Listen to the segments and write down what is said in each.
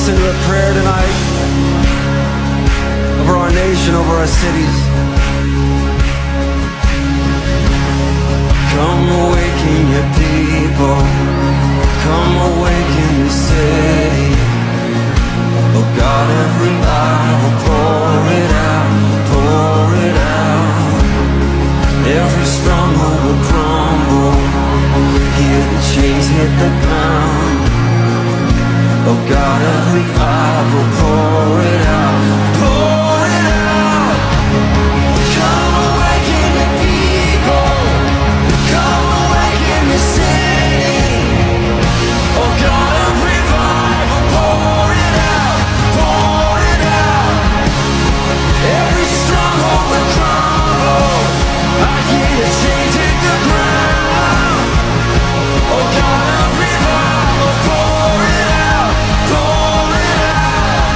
listen to a prayer tonight over our nation, over our cities. Come awaken your people. Come awaken the city. Oh God, every revival, pour it out, pour it out. Every stronghold will crumble. Hear the chains hit the ground. Oh God, every revival, pour it out, pour it out. Come awaken the people. Come awaken the city. Oh God, every revival, pour it out, pour it out. Every stronghold will crumble. I hear the chains hit the ground. Oh God, every revival, pour it out, pour it out.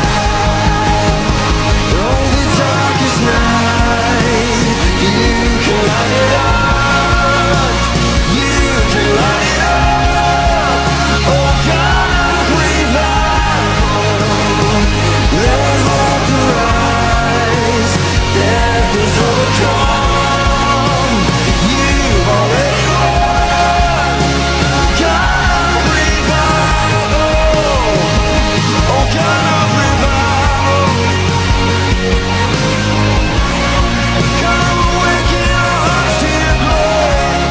Oh, the darkest night, you can light it up. You can light it up. Oh God, every revival, let hope arise. Death is overcome. You've already won. God of revival. Oh God of revival. Come awaken our hearts to your glory.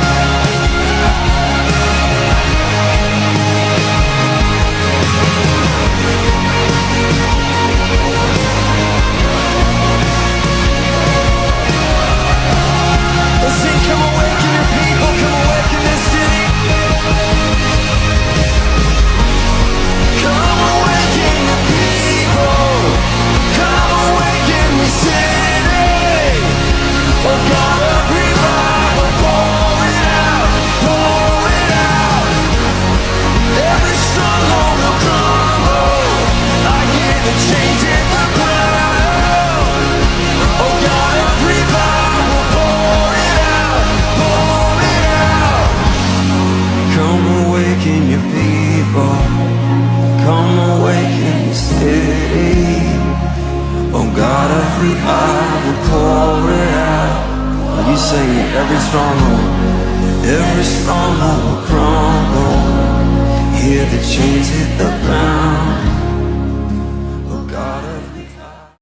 Let's sing, come awaken your people, come awaken this city. Come awaken your people, come awaken the city. Oh God of revival, pour it out, pour it out. Every stronghold will crumble. I hear the chains hit the ground. Oh God of revival, pour it out, pour it out. Come awaken your people. Come awaken the city. Oh God of revival, pour it out. Are you saying every stronghold will crumble? Hear the chains hit the ground.